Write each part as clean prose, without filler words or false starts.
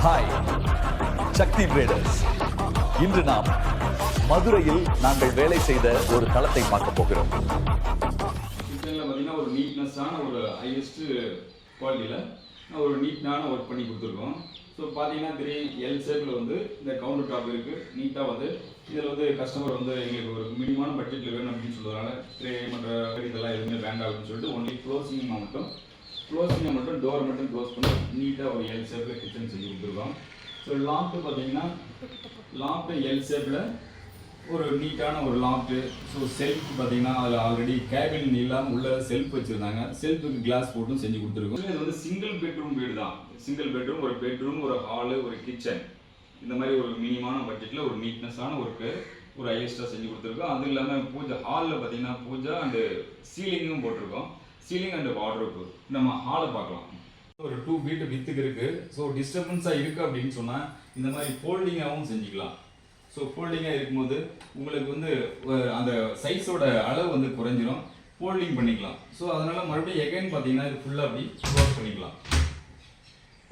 Hi, சக்தி traders. இன்று நாம் மதுரையில் நாங்கள் வேலை செய்த ஒரு தளத்தை பார்க்க போகிறோம். பார்த்தீங்கன்னா ஒரு நீட்னஸான ஒரு ஹையஸ்ட் குவாலிட்டியில் ஒரு நீட்டான ஒர்க் பண்ணி கொடுத்துருக்கோம். ஸோ பார்த்தீங்கன்னா எல் ஷேப்பில் வந்து இந்த கவுண்டர் டாப் இருக்குது. நீட்டாக வந்து இதில் வந்து கஸ்டமர் வந்து எங்களுக்கு ஒரு மினிமான பட்ஜெட்டில் வேணும் அப்படின்னு சொல்லுறதுனால ட்ரே மற்ற இதெல்லாம் எதுவுமே வேண்டாம் அப்படின்னு சொல்லிட்டு ஒன்லி க்ளோசிங்கை மட்டும் டோர் மட்டும் க்ளோஸ் பண்ணி நீட்டாக ஒரு எல் ஷேப்பில் கிச்சன் செஞ்சு கொடுத்துருக்கோம். ஸோ லாஃப்ட்டு பார்த்தீங்கன்னா லாஃப்ட்டு எல் ஷேப்பில் ஒரு நீட்டான ஒரு லாஃப்ட்டு. ஸோ செல்ஃப் பார்த்தீங்கன்னா அதில் ஆல்ரெடி கேபின் இல்லாமல் உள்ள செல்ஃப் வச்சுருந்தாங்க. செல்ஃபுக்கு கிளாஸ் போட்டும் செஞ்சு கொடுத்துருக்கோம். இது வந்து சிங்கிள் பெட்ரூம் வீடு தான். சிங்கிள் பெட்ரூம், ஒரு ஹாலு, ஒரு கிச்சன், இந்த மாதிரி ஒரு மினிமான பட்ஜெட்டில் ஒரு நீட்னஸான ஒர்க்கு ஒரு ஹையஸ்ட்டாக செஞ்சு கொடுத்துருக்கோம். அதுவும் இல்லாமல் பூஜை ஹாலில் பார்த்தீங்கன்னா பூஜை அண்டு சீலிங்கும் போட்டிருக்கோம். Ceiling and wardrobe. நம்ம ஹாலை பார்க்கலாம். ஒரு 2 feet வித்துக்கு இருக்குது. ஸோ டிஸ்டர்பன்ஸாக இருக்குது அப்படின்னு சொன்னால் இந்த மாதிரி ஃபோல்டிங்காகவும் செஞ்சுக்கலாம். ஸோ ஃபோல்டிங்காக இருக்கும்போது உங்களுக்கு வந்து அந்த சைஸோட அளவு வந்து குறைஞ்சிரும். ஃபோல்டிங் பண்ணிக்கலாம். ஸோ அதனால் மறுபடியும் எகைன் பார்த்தீங்கன்னா இது ஃபுல்லாக அப்படி க்ளோஸ் பண்ணிக்கலாம்.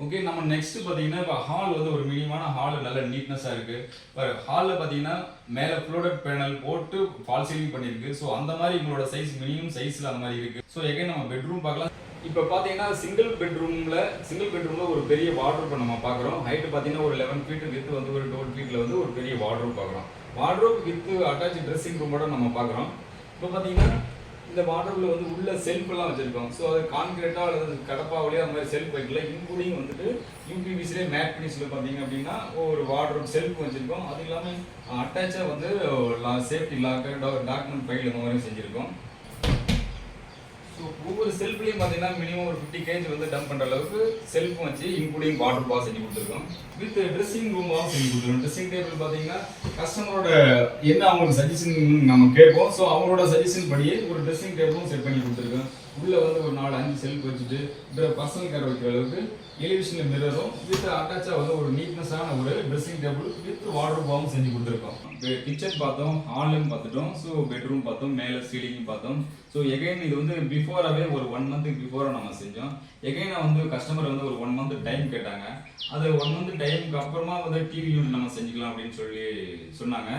ஓகே, நம்ம நெக்ஸ்ட் பார்த்தீங்கன்னா இப்போ ஹால் வந்து ஒரு மினிமான ஹால் நல்ல நீட்னஸாக இருக்குது. இப்போ ஹாலில் பார்த்தீங்கன்னா மேலே ஃப்ளோடட் பேனல் போட்டு ஃபால் சீலிங் பண்ணியிருக்கு. ஸோ அந்த மாதிரி உங்களோட சைஸ் மினிமம் சைஸில் அந்த மாதிரி இருக்குது. ஸோ எகைன் நம்ம பெட்ரூம் பார்க்கலாம். இப்போ பார்த்தீங்கன்னா சிங்கிள் பெட்ரூமில் ஒரு பெரிய வார்ட்ரோப் நம்ம பார்க்குறோம். ஹைட்டு பார்த்தீங்கன்னா ஒரு 11 feet, வித்து வந்து ஒரு 12 feet வந்து ஒரு பெரிய வார்ட்ரோப் பார்க்குறோம். வார்ட்ரோப் வித்து அட்டாச் ட்ரெஸ்ஸிங் ரூமோட நம்ம பார்க்குறோம். இப்போ பார்த்தீங்கன்னா இந்த வார்ட்ரோப்ல வந்து உள்ள செல்ஃப் எல்லாம் வச்சிருக்கோம். ஸோ அது கான்கிரீட்டா அல்லது கடப்பாவிலேயே அந்த மாதிரி செல்ஃப் வைக்கல. இன்க்ளூடிங் வந்துட்டு யூபிவிசிலே மேட் ஃபினிஷில் பார்த்தீங்க அப்படின்னா ஒரு வார்ட்ரோப் செல்ஃப் வச்சிருக்கோம். அது இல்லாமல் அட்டாச்சாக வந்து சேஃப்டி லாக்கு, டாக்குமெண்ட் ஃபைல் இந்த மாதிரி செஞ்சுருக்கோம். ஸோ ஒவ்வொரு செல்ஃப்லையும் பார்த்தீங்கன்னா மினிமம் ஒரு 50 kg வந்து டம்ப் பண்ணுற அளவுக்கு செல்ஃப் வச்சு இன்க்ளூடிங் வாட்டர் பாஸ் செஞ்சு கொடுத்துருக்கோம். வித் ட்ரெஸ்ஸிங் ரூமாகவும் செஞ்சு கொடுத்துருக்கோம். ட்ரெஸ்ஸிங் டேபிள் பார்த்தீங்கன்னா கஸ்டமரோட என்ன அவங்களுக்கு சஜஷன் நம்ம கேட்போம். ஸோ அவங்களோட சஜஷன் படியே ஒரு ட்ரெஸ்ஸிங் டேபிளும் செட் பண்ணி கொடுத்துருக்கோம். உள்ளே வந்து ஒரு 4-5 செல்ஃப் வச்சுட்டு பர்சனல் கேர் வைக்கிற அளவுக்கு எலிவேஷனில் மிரரும் வித் அட்டாச்சாக வந்து ஒரு நீட்னஸான ஒரு ட்ரெஸ்ஸிங் டேபிள் வித் வார்ட்ரோபாவும் செஞ்சு கொடுத்துருக்கோம். கிச்சன் பார்த்தோம், ஹாலும் பார்த்துட்டோம், ஸோ பெட்ரூம் பார்த்தோம், மேலே சீலிங் பார்த்தோம். ஸோ எகைன் இது வந்து பிஃபோராகவே ஒரு 1 month பிஃபோராக நம்ம செஞ்சோம். எகைன் வந்து கஸ்டமர் வந்து ஒரு 1 month டைம் கேட்டாங்க. அது 1 month டைமுக்கு அப்புறமா வந்து டிவி யூனிட் நம்ம செஞ்சுக்கலாம் அப்படின்னு சொல்லி சொன்னாங்க.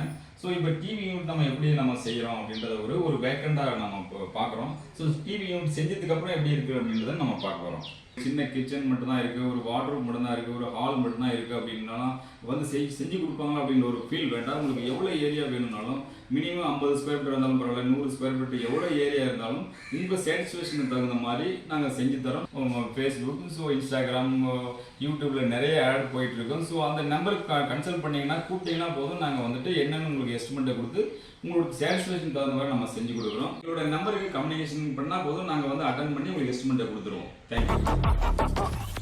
ஸோ இப்போ டிவி யூனிட் நம்ம எப்படி நம்ம செய்கிறோம் அப்படின்றத ஒரு வேக்கண்டாக நம்ம இப்போ பார்க்குறோம். ஸோ டிவி யூனிட் செஞ்சதுக்கப்புறம் எப்படி இருக்குது அப்படின்றத நம்ம பார்க்க போகிறோம். சின்ன கிச்சன் மட்டும்தான் இருக்குது, ஒரு வார்ட்ரோப் மட்டும்தான் இருக்குது, ஒரு ஹால் மட்டும்தான் இருக்குது அப்படின்னாலும் வந்து செஞ்சு கொடுப்பாங்களா அப்படின்ற ஒரு ஃபீல் வேண்டாம். உங்களுக்கு எவ்வளோ ஏரியா வேணும்னாலும் மினிமம் 50 square feet இருந்தாலும் பரவாயில்ல, 100 square feet எவ்வளோ ஏரியா இருந்தாலும் உங்கள் சாட்டிஸ்ஃபேக்ஷனுக்கு தகுந்த மாதிரி நாங்கள் செஞ்சு தரோம். ஃபேஸ்புக், ஸோ இன்ஸ்டாகிராம், யூடியூப்பில் நிறைய ஆட் போயிட்டுருக்கோம். ஸோ அந்த நம்பருக்கு கன்சல்ட் பண்ணிங்கன்னா கூப்பிட்டீங்கன்னா போதும், நாங்கள் வந்துட்டு என்னென்னு உங்களுக்கு எஸ்டிமேட்டை கொடுத்து உங்களுக்கு சாட்டிஸ்ஃபேக்ஷன் தகுந்த மாதிரி நம்ம செஞ்சு கொடுக்குறோம். உங்களோட நம்பருக்கு கம்யூனிகேஷன் பண்ணால் போதும், நாங்கள் வந்து அட்டன் பண்ணி உங்களுக்கு எஸ்டிமேட்டை கொடுத்துருவோம். தேங்க்யூ.